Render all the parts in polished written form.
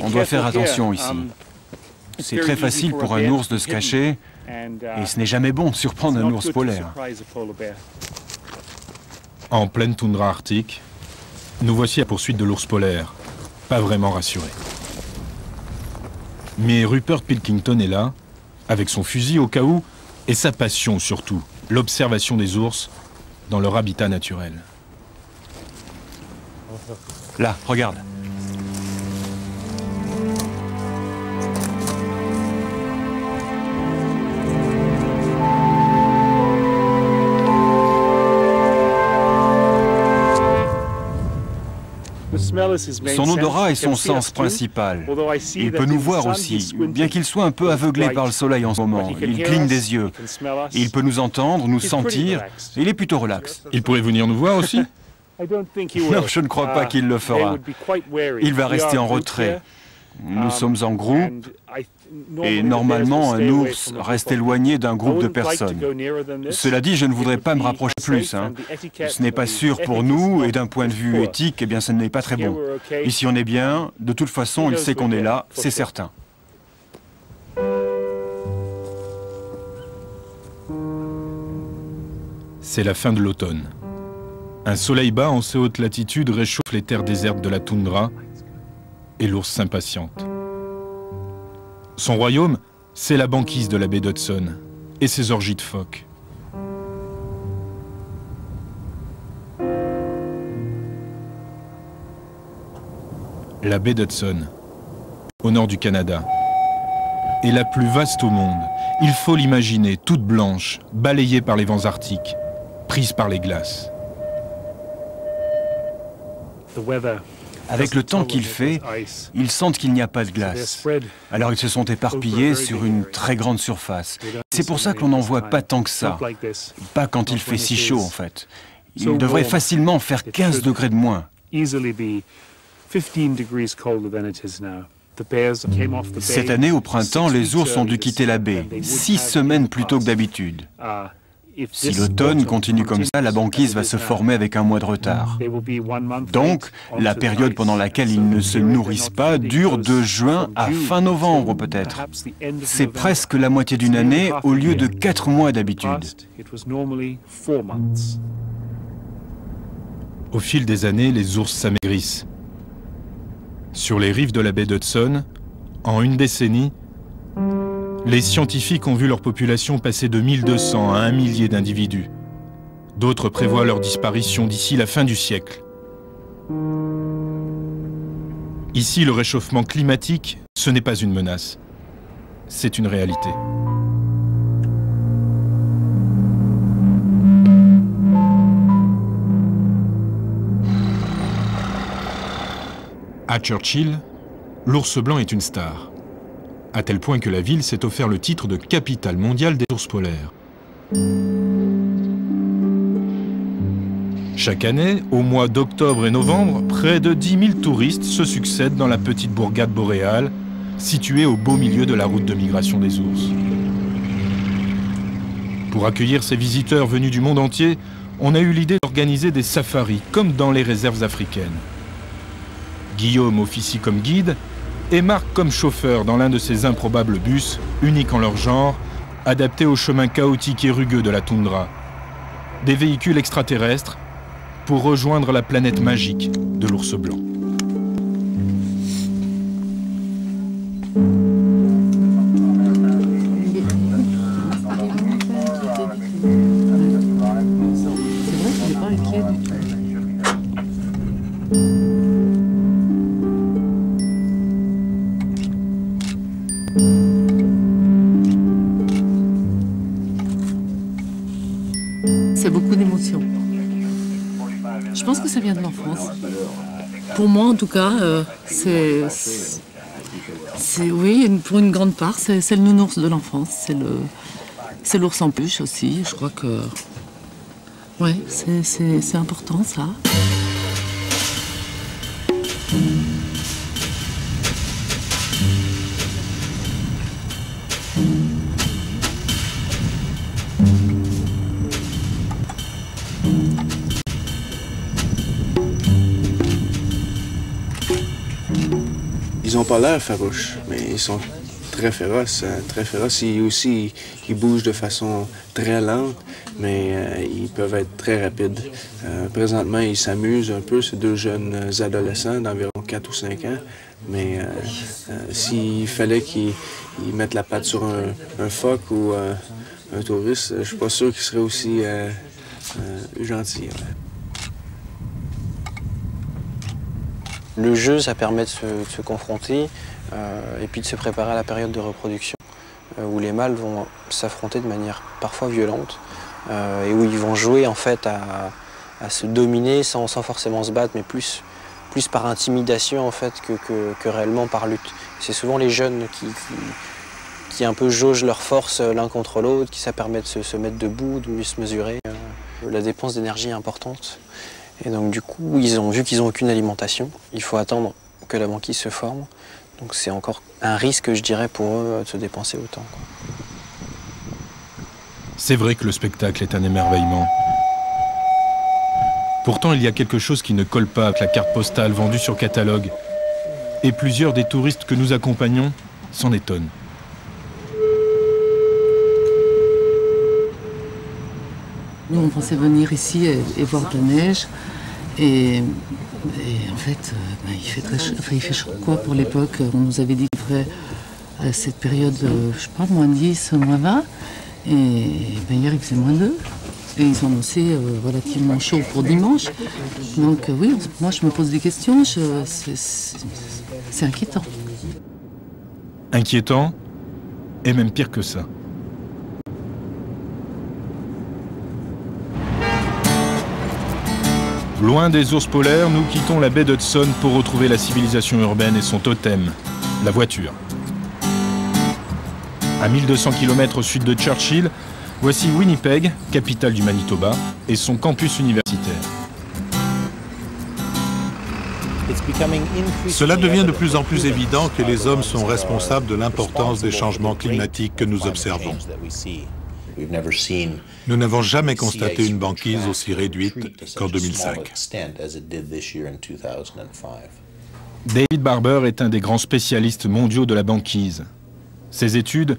On doit faire attention ici. C'est très facile pour un ours de se cacher, et ce n'est jamais bon de surprendre un ours polaire. En pleine toundra arctique, nous voici à poursuite de l'ours polaire, pas vraiment rassurés. Mais Rupert Pilkington est là, avec son fusil au cas où, et sa passion surtout, l'observation des ours dans leur habitat naturel. Là, regarde. Son odorat est son sens principal. Il peut nous voir aussi, bien qu'il soit un peu aveuglé par le soleil en ce moment. Il cligne des yeux. Il peut nous entendre, nous sentir. Il est plutôt relax. Il pourrait venir nous voir aussi? Non, je ne crois pas qu'il le fera. Il va rester en retrait. Nous sommes en groupe, et normalement un ours reste éloigné d'un groupe de personnes. Cela dit, je ne voudrais pas me rapprocher plus. Ce n'est pas sûr pour nous, et d'un point de vue éthique, eh bien, ce n'est pas très bon. Ici on est bien, de toute façon il sait qu'on est là, c'est certain. C'est la fin de l'automne. Un soleil bas en ces hautes latitudes réchauffe les terres désertes de la toundra, et l'ours s'impatiente. Son royaume, c'est la banquise de la baie d'Hudson et ses orgies de phoques. La baie d'Hudson, au nord du Canada, est la plus vaste au monde. Il faut l'imaginer, toute blanche, balayée par les vents arctiques, prise par les glaces. Avec le temps qu'il fait, ils sentent qu'il n'y a pas de glace. Alors ils se sont éparpillés sur une très grande surface. C'est pour ça qu'on n'en voit pas tant que ça. Pas quand il fait si chaud en fait. Il devrait facilement faire 15 degrés de moins. Cette année, au printemps, les ours ont dû quitter la baie, 6 semaines plus tôt que d'habitude. Si l'automne continue comme ça, la banquise va se former avec un mois de retard. Donc, la période pendant laquelle ils ne se nourrissent pas dure de juin à fin novembre peut-être. C'est presque la moitié d'une année au lieu de 4 mois d'habitude. Au fil des années, les ours s'amaigrissent. Sur les rives de la baie d'Hudson, en une décennie, les scientifiques ont vu leur population passer de 1200 à 1 millier d'individus. D'autres prévoient leur disparition d'ici la fin du siècle. Ici, le réchauffement climatique, ce n'est pas une menace. C'est une réalité. À Churchill, l'ours blanc est une star, à tel point que la ville s'est offert le titre de capitale mondiale des ours polaires. Chaque année, au mois d'octobre et novembre, près de 10 000 touristes se succèdent dans la petite bourgade boréale, située au beau milieu de la route de migration des ours. Pour accueillir ces visiteurs venus du monde entier, on a eu l'idée d'organiser des safaris, comme dans les réserves africaines. Guillaume officie comme guide et Marc comme chauffeur dans l'un de ces improbables bus, uniques en leur genre, adaptés aux chemins chaotiques et rugueux de la toundra. Des véhicules extraterrestres pour rejoindre la planète magique de l'ours blanc. C'est beaucoup d'émotions. Je pense que ça vient de l'enfance. Pour moi, en tout cas, oui, pour une grande part, c'est le nounours de l'enfance. C'est l'ours en peluche aussi. Je crois que, ouais, c'est important ça. n'ont pas l'air farouches, mais ils sont très féroces. Ils bougent de façon très lente, mais ils peuvent être très rapides. Présentement, ils s'amusent un peu, ces deux jeunes adolescents d'environ 4 ou 5 ans, mais s'il fallait qu'ils mettent la patte sur un phoque ou un touriste, je suis pas sûr qu'ils seraient aussi gentils. Ouais. Le jeu, ça permet de se confronter et puis de se préparer à la période de reproduction où les mâles vont s'affronter de manière parfois violente et où ils vont jouer en fait à se dominer sans forcément se battre, mais plus par intimidation en fait que réellement par lutte. C'est souvent les jeunes qui un peu jaugent leur force l'un contre l'autre, qui ça permet de se mettre debout, de mieux se mesurer. La dépense d'énergie est importante. Et donc du coup, vu qu'ils n'ont aucune alimentation, il faut attendre que la banquise se forme. Donc c'est encore un risque, je dirais, pour eux de se dépenser autant. C'est vrai que le spectacle est un émerveillement. Pourtant, il y a quelque chose qui ne colle pas avec la carte postale vendue sur catalogue. Et plusieurs des touristes que nous accompagnons s'en étonnent. Nous, on pensait venir ici et voir de la neige. Et en fait, il fait très chaud. Enfin, il fait chaud quoi pour l'époque. On nous avait dit qu'il ferait à cette période, je sais pas, moins 10, moins 20. Et hier, il faisait moins 2. Et ils ont annoncé relativement chaud pour dimanche. Donc oui, moi, je me pose des questions. C'est inquiétant. Inquiétant, et même pire que ça. Loin des ours polaires, nous quittons la baie d'Hudson pour retrouver la civilisation urbaine et son totem, la voiture. À 1200 km au sud de Churchill, voici Winnipeg, capitale du Manitoba, et son campus universitaire. Cela devient de plus en plus évident que les hommes sont responsables de l'importance des changements climatiques que nous observons. Nous n'avons jamais constaté une banquise aussi réduite qu'en 2005. David Barber est un des grands spécialistes mondiaux de la banquise. Ses études,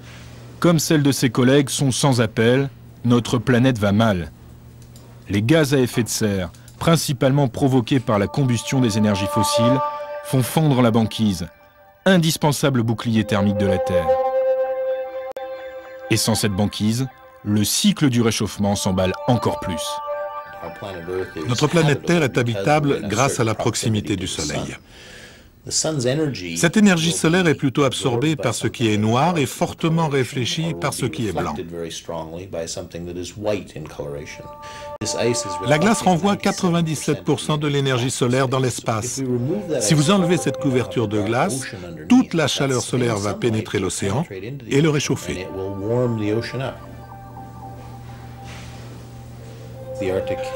comme celles de ses collègues, sont sans appel. Notre planète va mal. Les gaz à effet de serre, principalement provoqués par la combustion des énergies fossiles, font fondre la banquise, indispensable bouclier thermique de la Terre. Et sans cette banquise, le cycle du réchauffement s'emballe encore plus. Notre planète Terre est habitable grâce à la proximité du Soleil. Cette énergie solaire est plutôt absorbée par ce qui est noir et fortement réfléchie par ce qui est blanc. La glace renvoie 97% de l'énergie solaire dans l'espace. Si vous enlevez cette couverture de glace, toute la chaleur solaire va pénétrer l'océan et le réchauffer.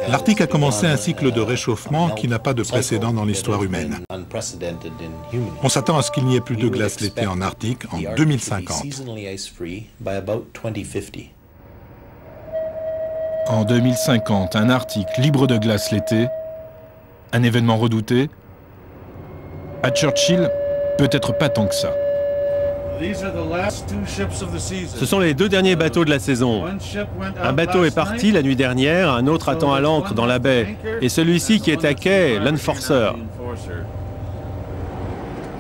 L'Arctique a commencé un cycle de réchauffement qui n'a pas de précédent dans l'histoire humaine. On s'attend à ce qu'il n'y ait plus de glace l'été en Arctique en 2050. En 2050, un Arctique libre de glace l'été, un événement redouté. À Churchill, peut-être pas tant que ça. Ce sont les deux derniers bateaux de la saison. Un bateau est parti la nuit dernière, un autre attend à l'ancre dans la baie. Et celui-ci qui est à quai, l'Enforcer.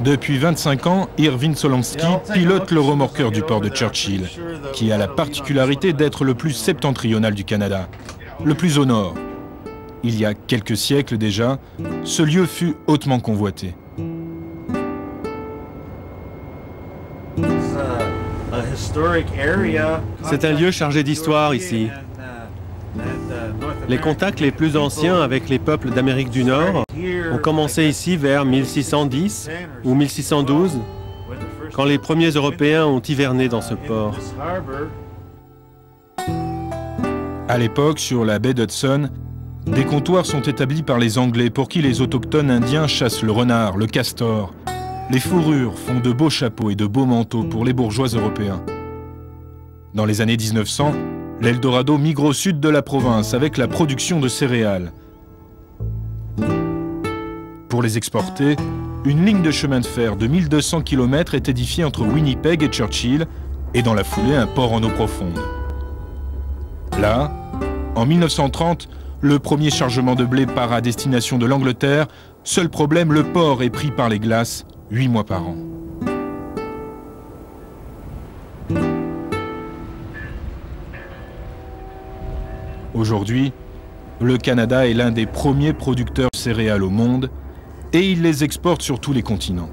Depuis 25 ans, Irvin Solonsky pilote le remorqueur du port de Churchill, qui a la particularité d'être le plus septentrional du Canada, le plus au nord. Il y a quelques siècles déjà, ce lieu fut hautement convoité. C'est un lieu chargé d'histoire ici. Les contacts les plus anciens avec les peuples d'Amérique du Nord ont commencé ici vers 1610 ou 1612, quand les premiers Européens ont hiverné dans ce port. À l'époque, sur la baie d'Hudson, des comptoirs sont établis par les Anglais pour qui les autochtones indiens chassent le renard, le castor. Les fourrures font de beaux chapeaux et de beaux manteaux pour les bourgeois européens. Dans les années 1900, l'Eldorado migre au sud de la province avec la production de céréales. Pour les exporter, une ligne de chemin de fer de 1200 km est édifiée entre Winnipeg et Churchill, et dans la foulée, un port en eau profonde. Là, en 1930, le premier chargement de blé part à destination de l'Angleterre. Seul problème, le port est pris par les glaces 8 mois par an. Aujourd'hui, le Canada est l'un des premiers producteurs de céréales au monde et il les exporte sur tous les continents.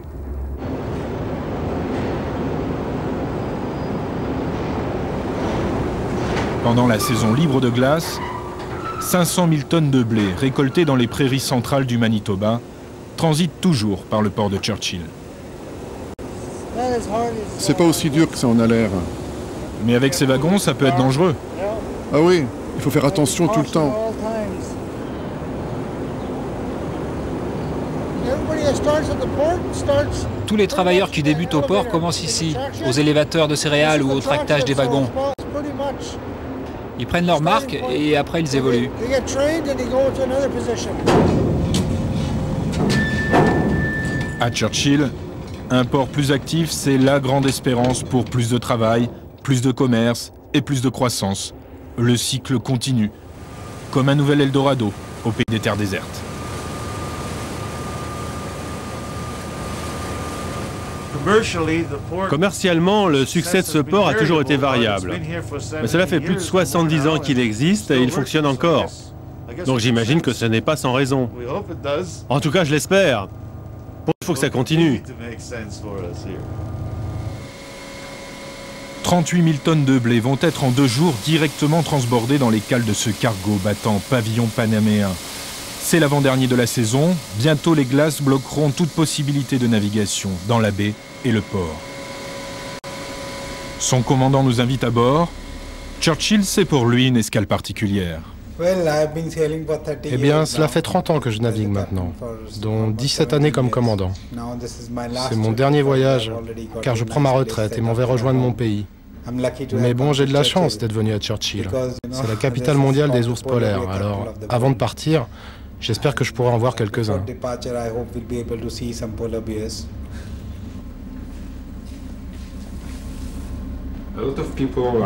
Pendant la saison libre de glace, 500 000 tonnes de blé récoltées dans les prairies centrales du Manitoba transitent toujours par le port de Churchill. C'est pas aussi dur que ça en a l'air. Mais avec ces wagons, ça peut être dangereux. Ah oui, il faut faire attention tout le temps. Tous les travailleurs qui débutent au port commencent ici, aux élévateurs de céréales ou au tractage des wagons. Ils prennent leur marque et après ils évoluent. À Churchill, un port plus actif, c'est la grande espérance pour plus de travail, plus de commerce et plus de croissance. Le cycle continue, comme un nouvel Eldorado au pays des terres désertes. Commercialement, le succès de ce port a toujours été variable. Mais cela fait plus de 70 ans qu'il existe et il fonctionne encore. Donc j'imagine que ce n'est pas sans raison. En tout cas, je l'espère. Il faut que ça continue. 38 000 tonnes de blé vont être en 2 jours directement transbordées dans les cales de ce cargo battant pavillon panaméen. C'est l'avant-dernier de la saison. Bientôt, les glaces bloqueront toute possibilité de navigation dans la baie et le port. Son commandant nous invite à bord. Churchill, c'est pour lui une escale particulière. Eh bien, cela fait 30 ans que je navigue maintenant, dont 17 années comme commandant. C'est mon dernier voyage, car je prends ma retraite et m'en vais rejoindre mon pays. Mais bon, j'ai de la chance d'être venu à Churchill. C'est la capitale mondiale des ours polaires, alors avant de partir, j'espère que je pourrai en voir quelques-uns.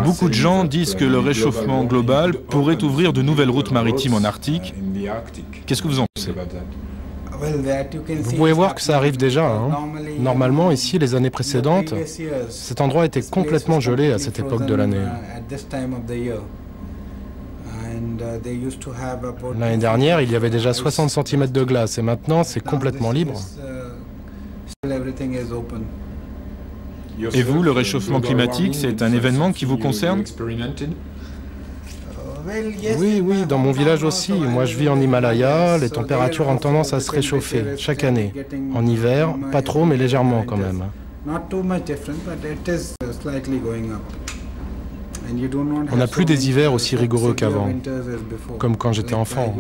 Beaucoup de gens disent que le réchauffement global pourrait ouvrir de nouvelles routes maritimes en Arctique. Qu'est-ce que vous en pensez? Vous pouvez voir que ça arrive déjà. Hein. Normalement, ici, les années précédentes, cet endroit était complètement gelé à cette époque de l'année. L'année dernière, il y avait déjà 60 cm de glace et maintenant, c'est complètement libre. Et vous, le réchauffement climatique, c'est un événement qui vous concerne? Oui, dans mon village aussi. Moi, je vis en Himalaya. Les températures ont tendance à se réchauffer chaque année. En hiver, pas trop, mais légèrement quand même. On n'a plus des hivers aussi rigoureux qu'avant, comme quand j'étais enfant.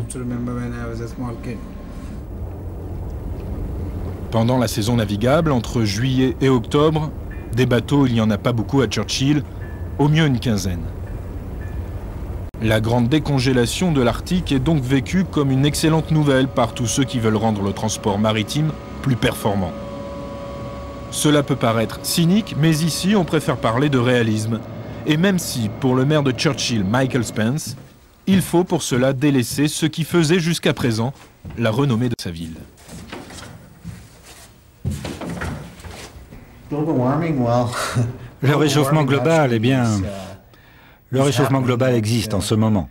Pendant la saison navigable, entre juillet et octobre, des bateaux, il n'y en a pas beaucoup à Churchill, au mieux une quinzaine. La grande décongélation de l'Arctique est donc vécue comme une excellente nouvelle par tous ceux qui veulent rendre le transport maritime plus performant. Cela peut paraître cynique, mais ici on préfère parler de réalisme. Et même si, pour le maire de Churchill, Michael Spence, il faut pour cela délaisser ce qui faisait jusqu'à présent la renommée de sa ville. Le réchauffement global, eh bien, le réchauffement global existe en ce moment.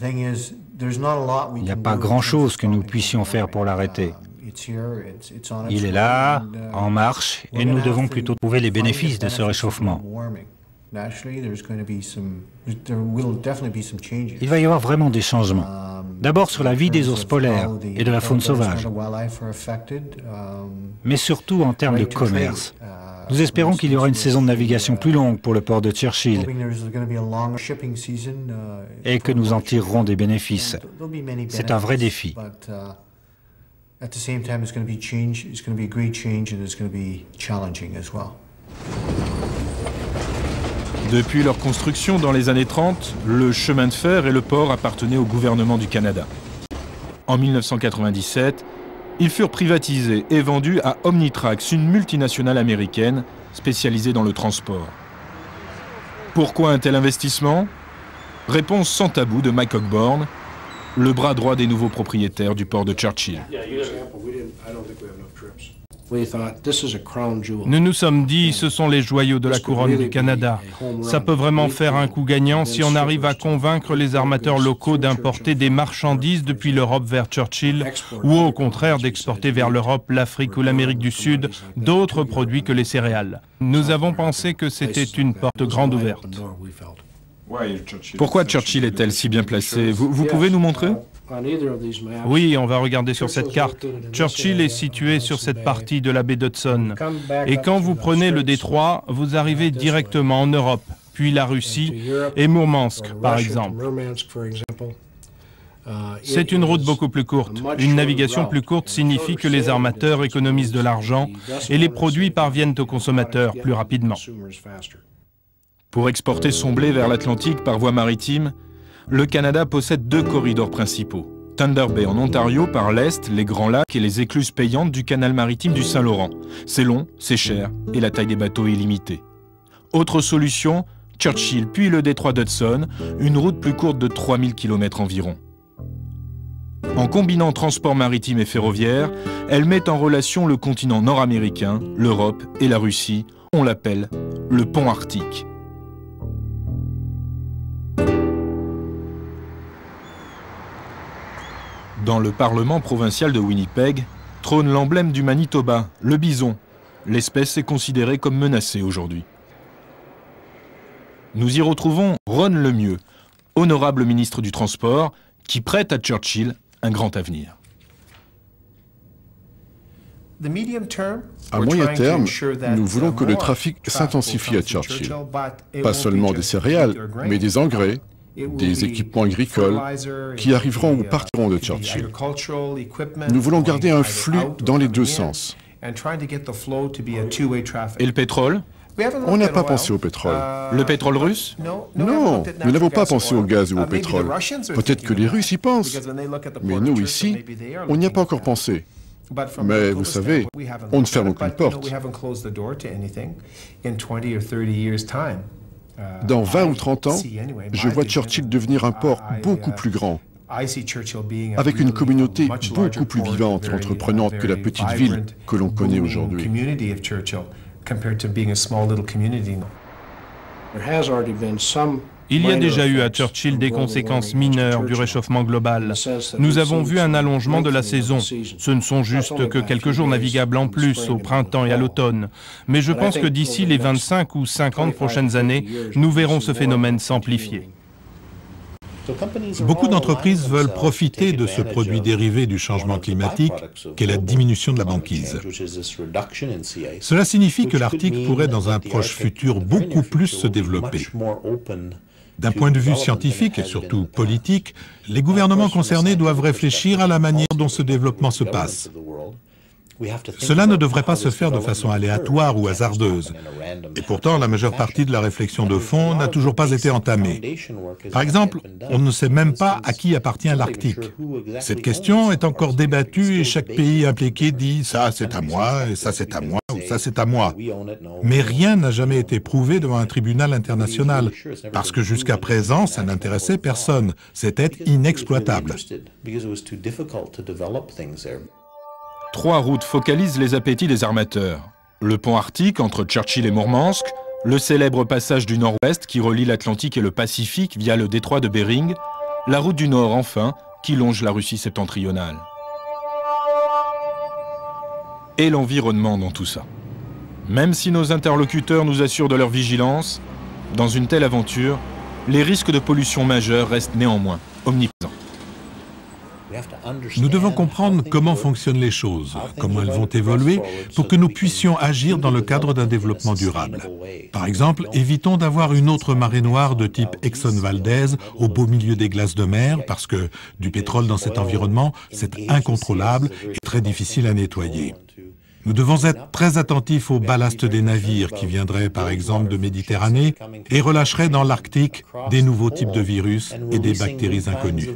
Il n'y a pas grand-chose que nous puissions faire pour l'arrêter. Il est là, en marche, et nous devons plutôt trouver les bénéfices de ce réchauffement. Il va y avoir vraiment des changements. D'abord sur la vie des ours polaires et de la faune sauvage, mais surtout en termes de commerce. Nous espérons qu'il y aura une saison de navigation plus longue pour le port de Churchill et que nous en tirerons des bénéfices. C'est un vrai défi. Depuis leur construction dans les années 30, le chemin de fer et le port appartenaient au gouvernement du Canada. En 1997, Ils furent privatisés et vendus à Omnitrax, une multinationale américaine spécialisée dans le transport. Pourquoi un tel investissement? Réponse sans tabou de Mike Ogborn, le bras droit des nouveaux propriétaires du port de Churchill. Nous nous sommes dit, ce sont les joyaux de la couronne du Canada. Ça peut vraiment faire un coup gagnant si on arrive à convaincre les armateurs locaux d'importer des marchandises depuis l'Europe vers Churchill, ou au contraire d'exporter vers l'Europe, l'Afrique ou l'Amérique du Sud d'autres produits que les céréales. Nous avons pensé que c'était une porte grande ouverte. Pourquoi Churchill est-elle si bien placée? Vous pouvez nous montrer? Oui, on va regarder sur cette carte. Churchill est situé sur cette partie de la baie d'Hudson. Et quand vous prenez le détroit, vous arrivez directement en Europe, puis la Russie et Mourmansk, par exemple. C'est une route beaucoup plus courte. Une navigation plus courte signifie que les armateurs économisent de l'argent et les produits parviennent aux consommateurs plus rapidement. Pour exporter son blé vers l'Atlantique par voie maritime, le Canada possède 2 corridors principaux. Thunder Bay en Ontario par l'est, les Grands Lacs et les écluses payantes du canal maritime du Saint-Laurent. C'est long, c'est cher et la taille des bateaux est limitée. Autre solution, Churchill puis le détroit d'Hudson, une route plus courte de 3000 km environ. En combinant transport maritime et ferroviaire, elle met en relation le continent nord-américain, l'Europe et la Russie. On l'appelle le pont arctique. Dans le Parlement provincial de Winnipeg, trône l'emblème du Manitoba, le bison. L'espèce est considérée comme menacée aujourd'hui. Nous y retrouvons Ron Lemieux, honorable ministre du Transport, qui prête à Churchill un grand avenir. À moyen terme, nous voulons que le trafic s'intensifie à Churchill. Pas seulement des céréales, mais des engrais, des équipements agricoles qui arriveront ou partiront de Churchill. Nous voulons garder un flux dans les deux sens. Et le pétrole? On n'a pas pensé au pétrole. Le pétrole russe? Non, nous n'avons pas pensé au gaz ou au pétrole. Peut-être que les Russes y pensent. Mais nous, ici, on n'y a pas encore pensé. Mais vous savez, on ne ferme aucune porte. Dans 20 ou 30 ans, je vois Churchill devenir un port beaucoup plus grand, avec une communauté beaucoup plus vivante et entreprenante que la petite ville que l'on connaît aujourd'hui. Il y a déjà eu à Churchill des conséquences mineures du réchauffement global. Nous avons vu un allongement de la saison. Ce ne sont juste que quelques jours navigables en plus au printemps et à l'automne. Mais je pense que d'ici les 25 ou 50 prochaines années, nous verrons ce phénomène s'amplifier. Beaucoup d'entreprises veulent profiter de ce produit dérivé du changement climatique qu'est la diminution de la banquise. Cela signifie que l'Arctique pourrait dans un proche futur beaucoup plus se développer. D'un point de vue scientifique et surtout politique, les gouvernements concernés doivent réfléchir à la manière dont ce développement se passe. Cela ne devrait pas se faire de façon aléatoire ou hasardeuse. Et pourtant, la majeure partie de la réflexion de fond n'a toujours pas été entamée. Par exemple, on ne sait même pas à qui appartient l'Arctique. Cette question est encore débattue et chaque pays impliqué dit « ça c'est à moi, et ça c'est à moi, ou ça c'est à moi ». Mais rien n'a jamais été prouvé devant un tribunal international, parce que jusqu'à présent, ça n'intéressait personne. C'était inexploitable. 3 routes focalisent les appétits des armateurs. Le pont arctique entre Churchill et Mourmansk, le célèbre passage du Nord-Ouest qui relie l'Atlantique et le Pacifique via le détroit de Bering, la route du Nord enfin, qui longe la Russie septentrionale. Et l'environnement dans tout ça. Même si nos interlocuteurs nous assurent de leur vigilance, dans une telle aventure, les risques de pollution majeure restent néanmoins omniprésents. Nous devons comprendre comment fonctionnent les choses, comment elles vont évoluer, pour que nous puissions agir dans le cadre d'un développement durable. Par exemple, évitons d'avoir une autre marée noire de type Exxon Valdez au beau milieu des glaces de mer, parce que du pétrole dans cet environnement, c'est incontrôlable et très difficile à nettoyer. Nous devons être très attentifs au ballast des navires qui viendraient par exemple de Méditerranée et relâcheraient dans l'Arctique des nouveaux types de virus et des bactéries inconnues.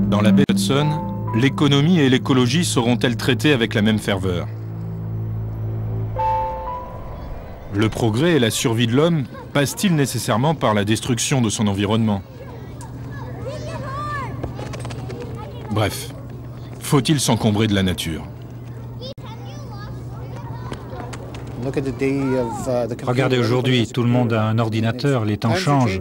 Dans la baie d'Hudson, l'économie et l'écologie seront-elles traitées avec la même ferveur? Le progrès et la survie de l'homme passent-ils nécessairement par la destruction de son environnement? Bref, faut-il s'encombrer de la nature? Regardez aujourd'hui, tout le monde a un ordinateur, les temps changent.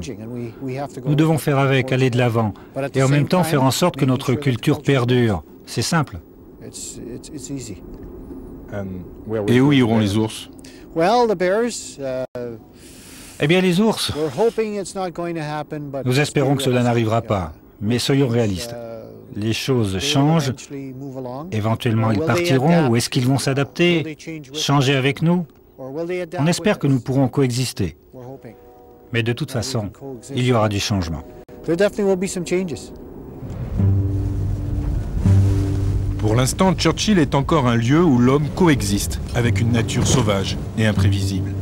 Nous devons faire avec, aller de l'avant, et en même temps faire en sorte que notre culture perdure. C'est simple. Et où iront les ours? Eh bien, les ours, nous espérons que cela n'arrivera pas, mais soyons réalistes. Les choses changent, éventuellement ils partiront, ou est-ce qu'ils vont s'adapter, changer avec nous? On espère que nous pourrons coexister. Mais de toute façon, il y aura du changement. Pour l'instant, Churchill est encore un lieu où l'homme coexiste avec une nature sauvage et imprévisible.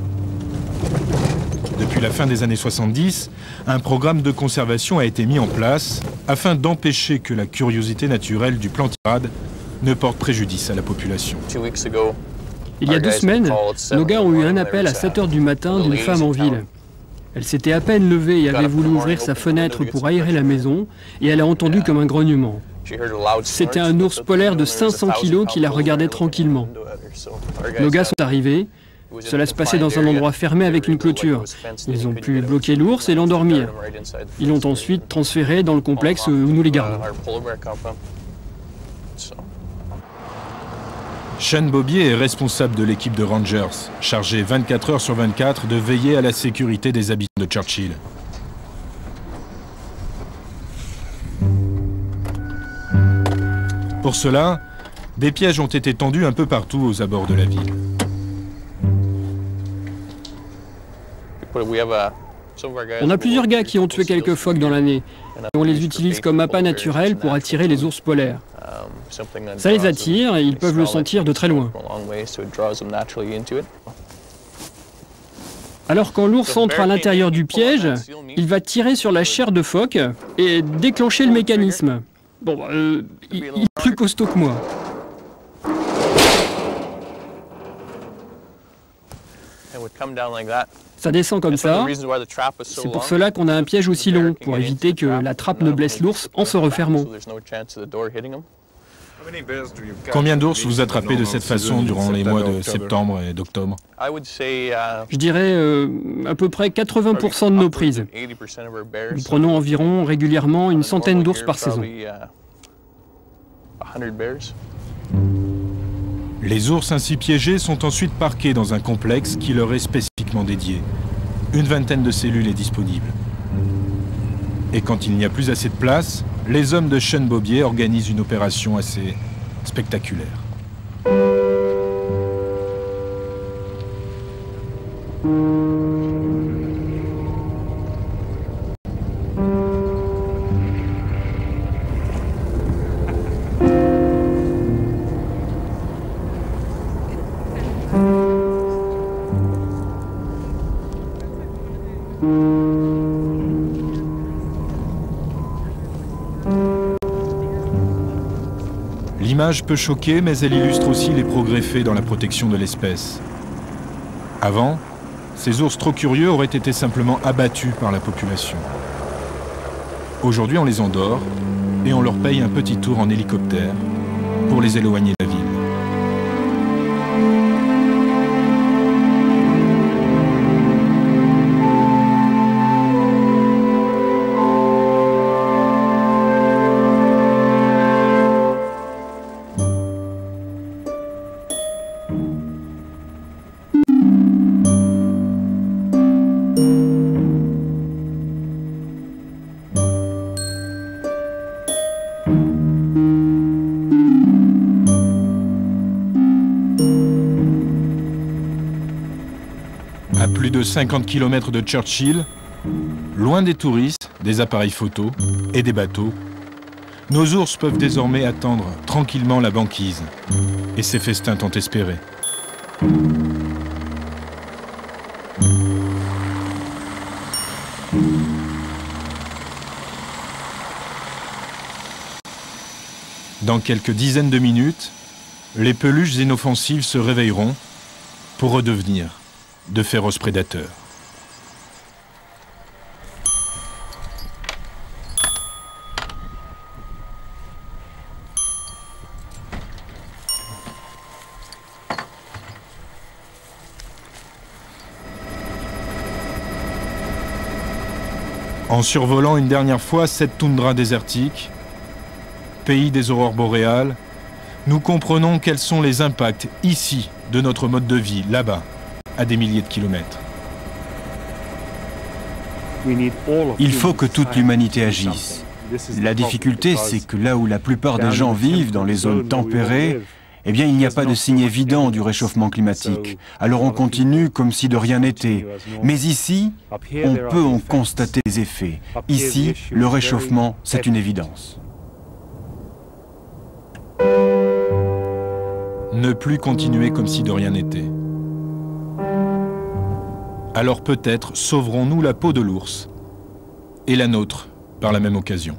Depuis la fin des années 70, un programme de conservation a été mis en place afin d'empêcher que la curiosité naturelle du plantigrade ne porte préjudice à la population. Il y a 2 semaines, nos gars ont eu un appel à 7 h du matin d'une femme en ville. Elle s'était à peine levée et avait voulu ouvrir sa fenêtre pour aérer la maison, et elle a entendu comme un grognement. C'était un ours polaire de 500 kilos qui la regardait tranquillement. Nos gars sont arrivés. Cela se passait dans un endroit fermé avec une clôture. Ils ont pu bloquer l'ours et l'endormir. Ils l'ont ensuite transféré dans le complexe où nous les gardons. Sean Bobier est responsable de l'équipe de Rangers, chargé 24 heures sur 24 de veiller à la sécurité des habitants de Churchill. Pour cela, des pièges ont été tendus un peu partout aux abords de la ville. On a plusieurs gars qui ont tué quelques phoques dans l'année. On les utilise comme appât naturel pour attirer les ours polaires. Ça les attire et ils peuvent le sentir de très loin. Alors quand l'ours entre à l'intérieur du piège, il va tirer sur la chair de phoque et déclencher le mécanisme. Bon, il est plus costaud que moi. Ça descend comme ça. C'est pour cela qu'on a un piège aussi long, pour éviter que la trappe ne blesse l'ours en se refermant. Combien d'ours vous attrapez de cette façon durant les mois de septembre et d'octobre? Je dirais à peu près 80% de nos prises. Nous prenons environ régulièrement une centaine d'ours par saison. Les ours ainsi piégés sont ensuite parqués dans un complexe qui leur est spécifiquement dédié. Une vingtaine de cellules est disponible. Et quand il n'y a plus assez de place, les hommes de Sean Bobier organisent une opération assez spectaculaire. L'image peut choquer, mais elle illustre aussi les progrès faits dans la protection de l'espèce. Avant, ces ours trop curieux auraient été simplement abattus par la population. Aujourd'hui, on les endort et on leur paye un petit tour en hélicoptère pour les éloigner de la ville. À plus de 50 km de Churchill, loin des touristes, des appareils photos et des bateaux, nos ours peuvent désormais attendre tranquillement la banquise et ses festins tant espérés. Dans quelques dizaines de minutes, les peluches inoffensives se réveilleront pour redevenir de féroces prédateurs. En survolant une dernière fois cette toundra désertique, pays des aurores boréales, nous comprenons quels sont les impacts ici de notre mode de vie, là-bas, à des milliers de kilomètres. Il faut que toute l'humanité agisse. La difficulté, c'est que là où la plupart des gens vivent, dans les zones tempérées, eh bien, il n'y a pas de signe évident du réchauffement climatique. Alors on continue comme si de rien n'était. Mais ici, on peut en constater les effets. Ici, le réchauffement, c'est une évidence. Ne plus continuer comme si de rien n'était. Alors peut-être sauverons-nous la peau de l'ours, et la nôtre par la même occasion.